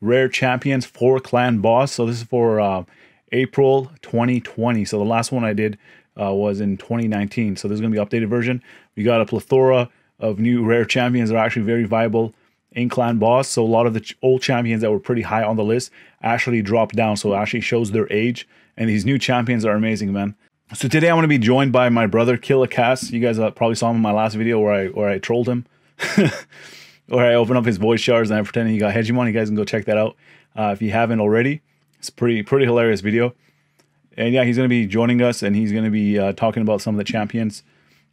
rare champions for Clan Boss. So this is for April 2020. So the last one I did was in 2019. So this is going to be updated version. We got a plethora of new rare champions that are actually very viable in Clan Boss. So a lot of the old champions that were pretty high on the list actually dropped down. So it actually shows their age. And these new champions are amazing, man. So today I'm going to be joined by my brother, Killer. You guys probably saw him in my last video where I trolled him. Where I opened up his voice shards and I pretended he got Hegemon. You guys can go check that out if you haven't already. It's a pretty hilarious video. And yeah, he's going to be joining us and he's going to be talking about some of the champions.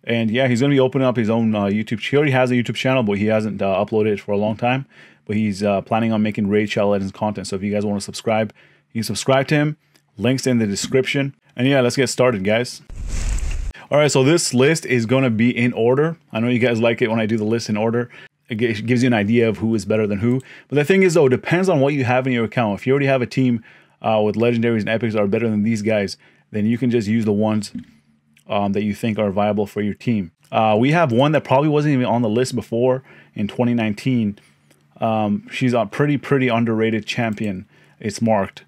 And yeah, he's going to be opening up his own YouTube. He already has a YouTube channel, but he hasn't uploaded it for a long time. But he's planning on making Gravechill Legends content. So if you guys want to subscribe, you can subscribe to him. Links in the description. And yeah, let's get started, guys. All right, so this list is going to be in order. I know you guys like it when I do the list in order. It gives you an idea of who is better than who. But the thing is, though, it depends on what you have in your account. If you already have a team with legendaries and epics that are better than these guys, then you can just use the ones that you think are viable for your team. We have one that probably wasn't even on the list before in 2019. She's a pretty underrated champion. It's Marked.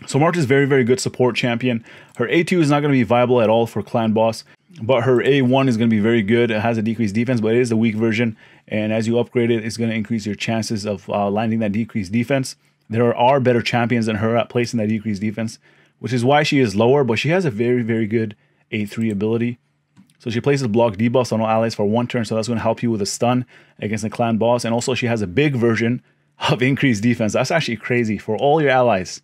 So Marked is very, very good support champion. Her A2 is not going to be viable at all for Clan Boss, but her A1 is going to be very good. It has a decreased defense, but it is the weak version. And as you upgrade it, it's going to increase your chances of landing that decreased defense. There are better champions than her at placing that decreased defense, which is why she is lower, but she has a very, very good A3 ability. So she places block debuffs on all allies for 1 turn, so that's going to help you with a stun against the Clan Boss. And also she has a big version of increased defense. That's actually crazy for all your allies.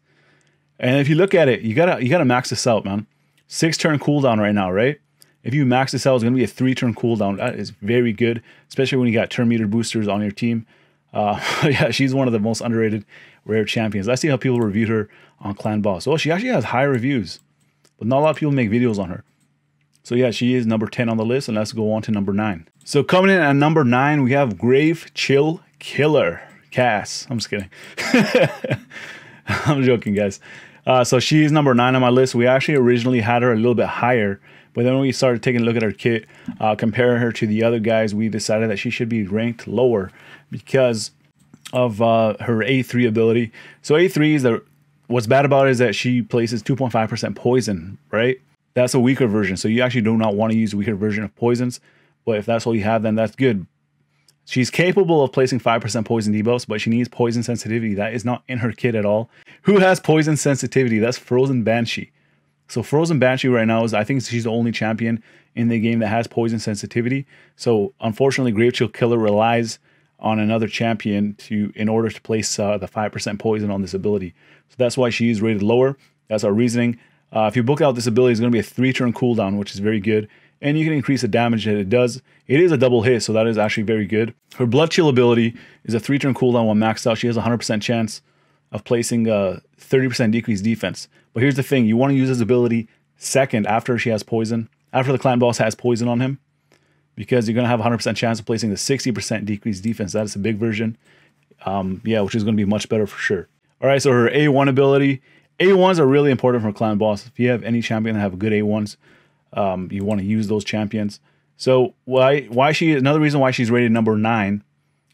And if you look at it, you gotta max this out, man. 6-turn cooldown right now, right? If you max this out, it's gonna be a 3-turn cooldown. That is very good, especially when you got turn meter boosters on your team. Yeah, she's one of the most underrated rare champions. I see how people reviewed her on Clan Boss. Oh, she actually has high reviews, but not a lot of people make videos on her. So yeah, she is number 10 on the list, and let's go on to number 9. So coming in at number 9, we have Gravechill Killer. Cass. I'm just kidding. I'm joking, guys. So she's number 9 on my list. We actually originally had her a little bit higher, but then when we started taking a look at her kit, comparing her to the other guys, we decided that she should be ranked lower because of her A3 ability. So A3 is what's bad about it is that she places 2.5% poison, right? That's a weaker version. So you actually do not want to use a weaker version of poisons. But if that's all you have, then that's good. She's capable of placing 5% poison debuffs, but she needs poison sensitivity. That is not in her kit at all. Who has poison sensitivity? That's Frozen Banshee. So Frozen Banshee right now I think she's the only champion in the game that has poison sensitivity. So unfortunately, Gravechill Killer relies on another champion in order to place the 5% poison on this ability. So that's why she is rated lower. That's our reasoning. If you book out this ability, it's going to be a 3-turn cooldown, which is very good. And you can increase the damage that it does. It is a double hit, so that is actually very good. Her Blood Chill ability is a 3-turn cooldown when maxed out. She has a 100% chance of placing a 30% decreased defense. But here's the thing. You want to use this ability second after she has poison. After the Clan Boss has poison on him. Because you're going to have a 100% chance of placing the 60% decreased defense. That is a big version. Yeah, which is going to be much better for sure. Alright, so her A1 ability. A1s are really important for Clan Boss. If you have any champion that have good A1s, you want to use those champions. So another reason why she's rated number 9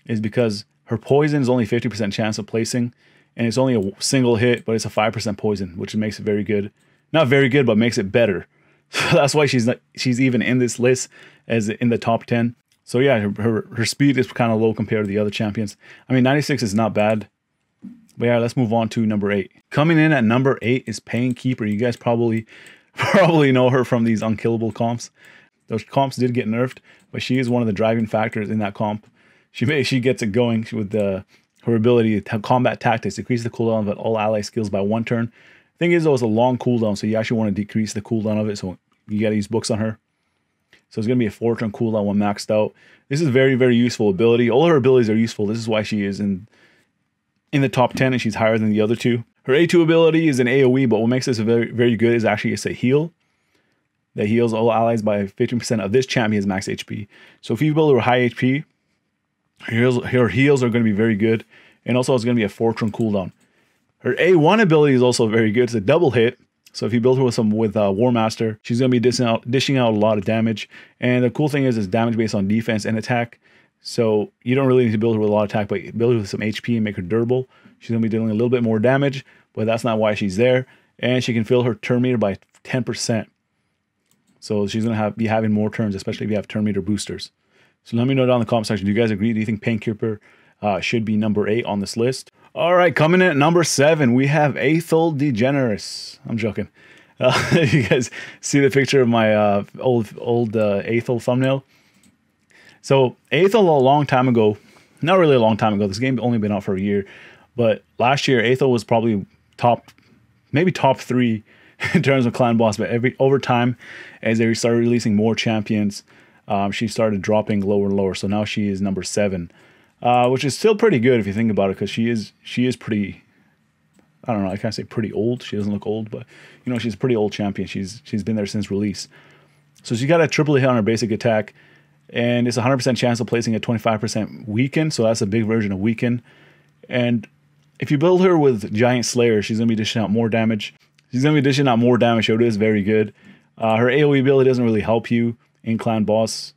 is because her poison is only 50% chance of placing, and it's only a single hit, but it's a 5% poison, which makes it very good. Not very good, but makes it better. So that's why she's even in this list as in the top 10. So yeah, her speed is kind of low compared to the other champions. I mean, 96 is not bad. But yeah, let's move on to number 8. Coming in at number 8 is Pain Keeper. You guys probably know her from these unkillable comps. Those comps did get nerfed, but she is one of the driving factors in that comp. She gets it going with her ability to combat tactics, decrease the cooldown of all ally skills by 1 turn. Thing is, though, it's a long cooldown, so you actually want to decrease the cooldown of it. So you got to use books on her. So it's going to be a 4-turn cooldown when maxed out. This is a very, very useful ability. All her abilities are useful. This is why she is in the top 10, and she's higher than the other 2. Her A2 ability is an AoE, but what makes this very, very good is actually it's a heal that heals all allies by 15% of this champion's max HP. So if you build her high HP, her heals are going to be very good, and also it's going to be a 4-turn cooldown. Her A1 ability is also very good. It's a double hit. So if you build her with War Master, she's going to be dishing out a lot of damage. And the cool thing is it's damage based on defense and attack. So you don't really need to build her with a lot of attack, but build her with some HP and make her durable. She's going to be dealing a little bit more damage, but that's not why she's there. And she can fill her turn meter by 10%. So she's going to be having more turns, especially if you have turn meter boosters. So let me know down in the comment section. Do you guys agree? Do you think Painkeeper should be number 8 on this list? All right, coming in at number 7, we have Athel DeGeneres. I'm joking. You guys see the picture of my old Athel thumbnail? So Athel a long time ago, not really a long time ago. This game only been out for a year, but last year Athel was probably maybe top 3 in terms of clan boss. But over time, as they started releasing more champions, she started dropping lower and lower. So now she is number 7, which is still pretty good if you think about it, because she is pretty. I don't know. I can't say pretty old. She doesn't look old, but you know, she's a pretty old champion. She's been there since release. So she got a triple hit on her basic attack, and it's a 100% chance of placing a 25% weaken. So that's a big version of weaken. And if you build her with Giant Slayer, she's gonna be dishing out more damage. So it is very good. Her AoE ability doesn't really help you in clan boss,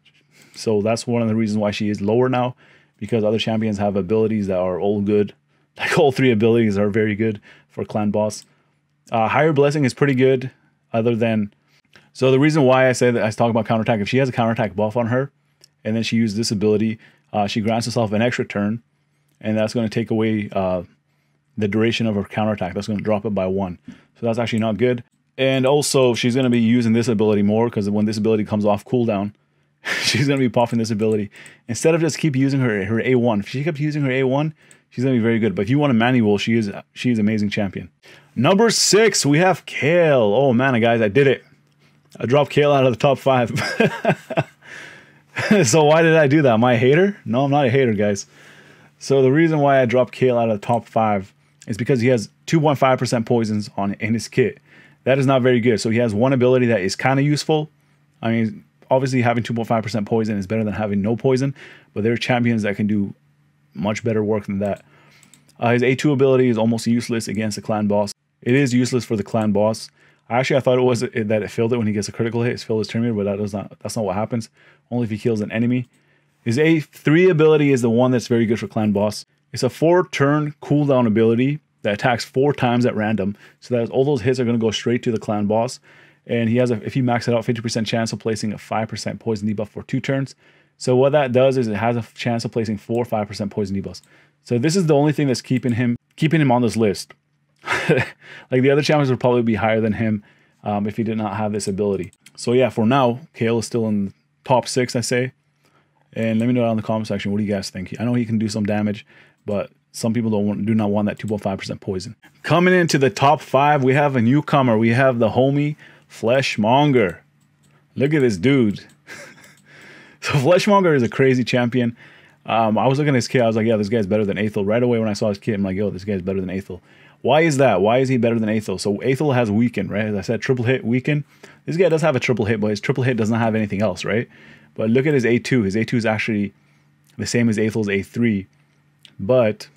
so that's one of the reasons why she is lower now, because other champions have abilities that are all good. Like all 3 abilities are very good for clan boss. Higher blessing is pretty good, other than. So the reason why I say that I talk about counterattack, if she has a counterattack buff on her, and then she uses this ability, she grants herself an extra turn, and that's going to take away the duration of her counterattack. That's going to drop it by 1. So that's actually not good. And also, she's going to be using this ability more, because when this ability comes off cooldown, she's going to be popping this ability. Instead of just keep using her A1. If she kept using her A1, she's going to be very good. But if you want a manual, she is amazing champion. Number 6, we have Kael. Oh man, guys, I did it. I dropped Kael out of the top 5. So why did I do that? Am I a hater? No, I'm not a hater, guys. So the reason why I dropped Kael out of the top 5 is because he has 2.5% poisons in his kit. That is not very good. So he has one ability that is kind of useful. I mean, obviously having 2.5% poison is better than having no poison, but there are champions that can do much better work than that. His A2 ability is almost useless against the clan boss. It is useless for the clan boss. I thought it was that it filled it when he gets a critical hit. It's filled his turn meter, but that's not what happens. Only if he kills an enemy. His A3 ability is the one that's very good for clan boss. It's a 4-turn cooldown ability that attacks 4 times at random, so that all those hits are going to go straight to the clan boss. And he has if you max it out, 50% chance of placing a 5% poison debuff for 2 turns. So what that does is it has a chance of placing 4 5% poison debuffs. So this is the only thing that's keeping him on this list. Like the other champions would probably be higher than him if he did not have this ability. So yeah, for now, Kael is still in top 6, I say. And let me know down in the comment section, what do you guys think? I know he can do some damage, but some people do not want that 2.5% poison. Coming into the top 5, we have a newcomer. We have the homie Fleshmonger. Look at this dude. So Fleshmonger is a crazy champion. I was looking at his kit. I was like, yeah, this guy's better than Athel. Right away when I saw his kit, I'm like, yo, this guy's better than Athel. Why is that? Why is he better than Athel? So Athel has weaken, right? As I said, triple hit, weaken. This guy does have a triple hit, but his triple hit does not have anything else, right? But look at his A2. His A2 is actually the same as Athel's A3, but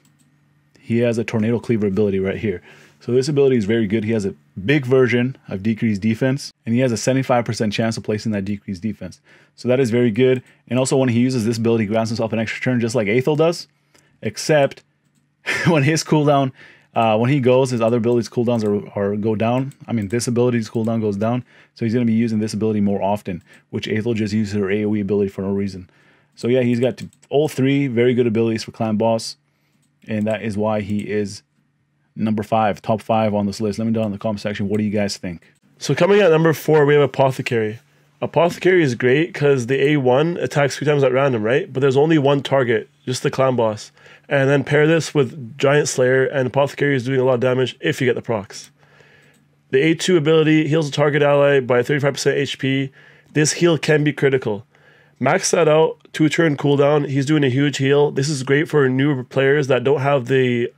he has a tornado cleaver ability right here. So this ability is very good. He has a big version of decreased defense, and he has a 75% chance of placing that decreased defense. So that is very good. And also when he uses this ability, he grants himself an extra turn just like Athel does, except when his cooldown, when he goes, his other abilities cooldowns go down. I mean, this ability's cooldown goes down. So he's going to be using this ability more often, which Athel just uses her AoE ability for no reason. So yeah, he's got all 3 very good abilities for clan boss. And that is why he is number 5, top 5 on this list. Let me know in the comment section, what do you guys think? So coming at number 4, we have Apothecary. Apothecary is great because the A1 attacks 3 times at random, right? But there's only one target, just the clan boss. And then pair this with Giant Slayer, and Apothecary is doing a lot of damage if you get the procs. The A2 ability heals a target ally by 35% HP. This heal can be critical. Max that out, 2-turn cooldown. He's doing a huge heal. This is great for newer players that don't have the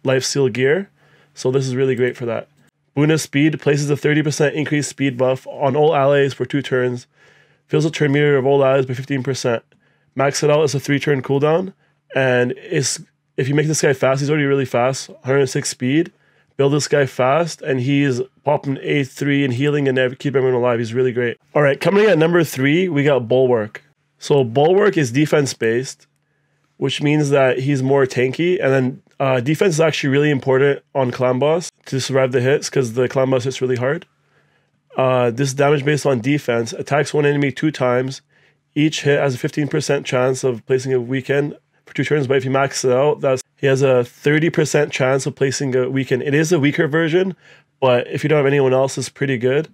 lifesteal gear. So this is really great for that. Buna Speed places a 30% increased speed buff on all allies for 2 turns. Fills the turn meter of all allies by 15%. Max it out as a 3-turn cooldown. And if you make this guy fast, he's already really fast. 106 speed. Build this guy fast, and he's popping A3 and healing and keep everyone alive. He's really great. All right, coming in at number 3, we got Bulwark. So Bulwark is defense-based, which means that he's more tanky. And then Defense is actually really important on clan boss to survive the hits because the clan boss hits really hard. This damage based on defense attacks one enemy 2 times. Each hit has a 15% chance of placing a weaken for 2 turns, but if you max it out, he has a 30% chance of placing a weaken. It is a weaker version, but if you don't have anyone else, it's pretty good.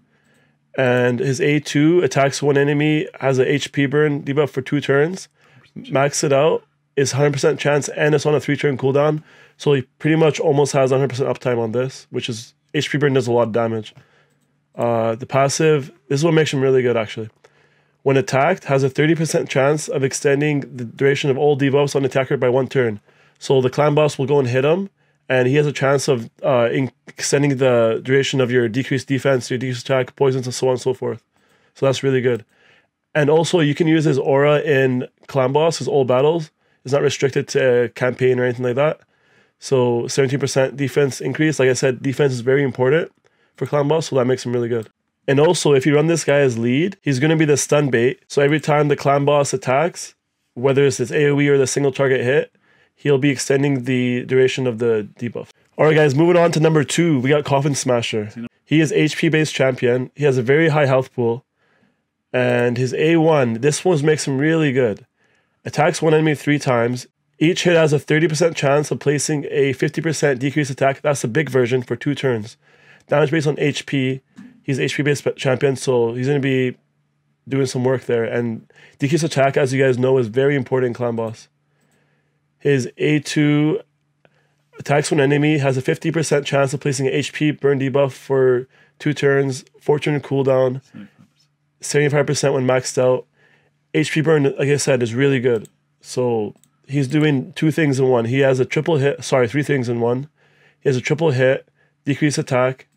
And his A2 attacks one enemy, has a HP burn debuff for 2 turns. Max it out is 100% chance, and it's on a 3-turn cooldown. So he pretty much almost has 100% uptime on this, which is HP burn does a lot of damage. The passive, this is what makes him really good actually. When attacked, has a 30% chance of extending the duration of all debuffs on the attacker by 1 turn. So the clan boss will go and hit him, and he has a chance of extending the duration of your decreased defense, your decreased attack, poisons, and so on and so forth. So that's really good. And also, you can use his aura in clan boss, his old battles. It's not restricted to campaign or anything like that. So 17% defense increase. Like I said, defense is very important for clan boss, so that makes him really good. And also, if you run this guy as lead, he's going to be the stun bait. So every time the clan boss attacks, whether it's this AoE or the single target hit, he'll be extending the duration of the debuff. Alright guys, moving on to number 2, we got Coffin Smasher. He is HP based champion. He has a very high health pool. And his A1, this one makes him really good. Attacks one enemy 3 times. Each hit has a 30% chance of placing a 50% decreased attack. That's the big version for 2 turns. Damage based on HP. He's HP based champion, so he's going to be doing some work there. And decreased attack, as you guys know, is very important in clan boss. His A2 attacks one enemy, has a 50% chance of placing an HP burn debuff for 2 turns, 4-turn cooldown, 75% when maxed out. HP burn, like I said, is really good. So he's doing 2 things in one. He has a triple hit, 3 things in one. He has a triple hit, decreased attack,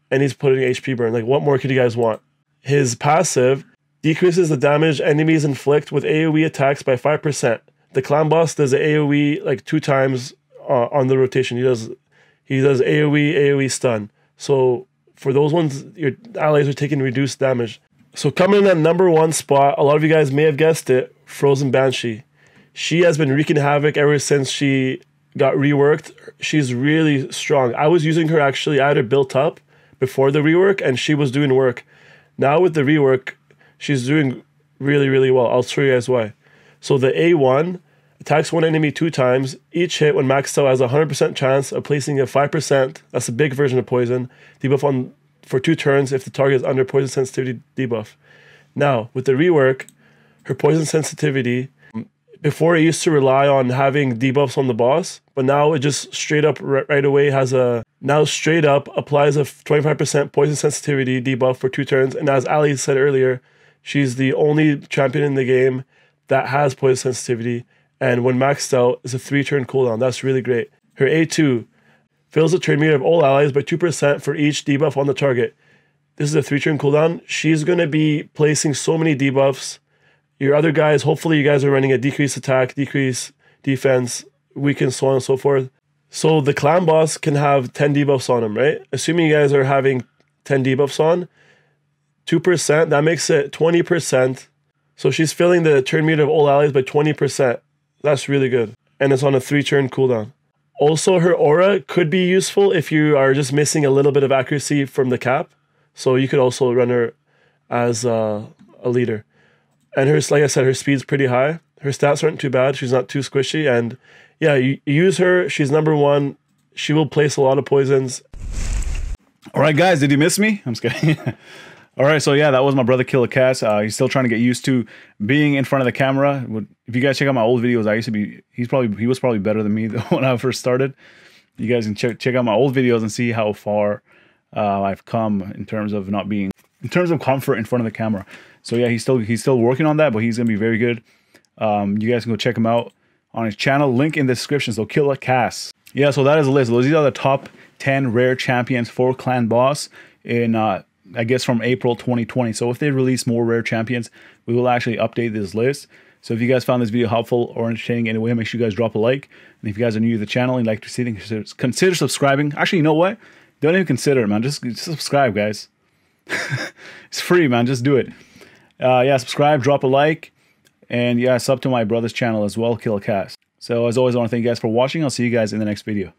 and he's putting HP burn. Like, what more could you guys want? His passive decreases the damage enemies inflict with AoE attacks by 5%. The clan boss does an AoE like 2 times on the rotation. He does AoE stun. So for those ones, your allies are taking reduced damage. So coming in at number 1 spot, a lot of you guys may have guessed it, Frozen Banshee. She has been wreaking havoc ever since she got reworked. She's really strong. I was using her actually, I had her built up before the rework, and she was doing work. Now with the rework, she's doing really, really well. I'll show you guys why. So the A1 attacks one enemy 2 times. Each hit when maxed out has a 100% chance of placing a 5%, that's a big version of poison, debuff for 2 turns if the target is under poison sensitivity debuff. Now, with the rework, her poison sensitivity, before it used to rely on having debuffs on the boss, but now it just straight up right away applies a 25% poison sensitivity debuff for 2 turns. And as Ali said earlier, she's the only champion in the game that has poison sensitivity. And when maxed out, is a 3-turn cooldown. That's really great. Her A2 fills the turn meter of all allies by 2% for each debuff on the target. This is a 3-turn cooldown. She's going to be placing so many debuffs. Your other guys, hopefully you guys are running a decreased attack, decreased defense, weaken, so on and so forth. So the clan boss can have 10 debuffs on him, right? Assuming you guys are having 10 debuffs on, 2%, that makes it 20%. So she's filling the turn meter of all allies by 20%. That's really good. And it's on a 3-turn cooldown. Also, her aura could be useful if you are just missing a little bit of accuracy from the cap. So you could also run her as a leader. And her, like I said, her speed's pretty high. Her stats aren't too bad. She's not too squishy. And yeah, you use her. She's number 1. She will place a lot of poisons. All right, guys, did you miss me? I'm just kidding. All right, so yeah, that was my brother Killer Cats. He's still trying to get used to being in front of the camera. If you guys check out my old videos, he was probably better than me when I first started. You guys can check out my old videos and see how far I've come in terms of comfort in front of the camera. So yeah, he's still working on that, but he's gonna be very good. You guys can go check him out on his channel. Link in the description. So Killer Cats. Yeah, so that is the list. These are the top 10 rare champions for Clan Boss in I guess from April 2020. So if they release more rare champions, we will actually update this list. So if you guys found this video helpful or entertaining in any way, make sure you guys drop a like. And if you guys are new to the channel and like to see things, consider subscribing. Actually, you know what? Don't even consider it, man. Just subscribe, guys. It's free, man. Just do it. Yeah, subscribe, drop a like, and yeah, sub to my brother's channel as well, Killer Cast. So as always, I want to thank you guys for watching. I'll see you guys in the next video.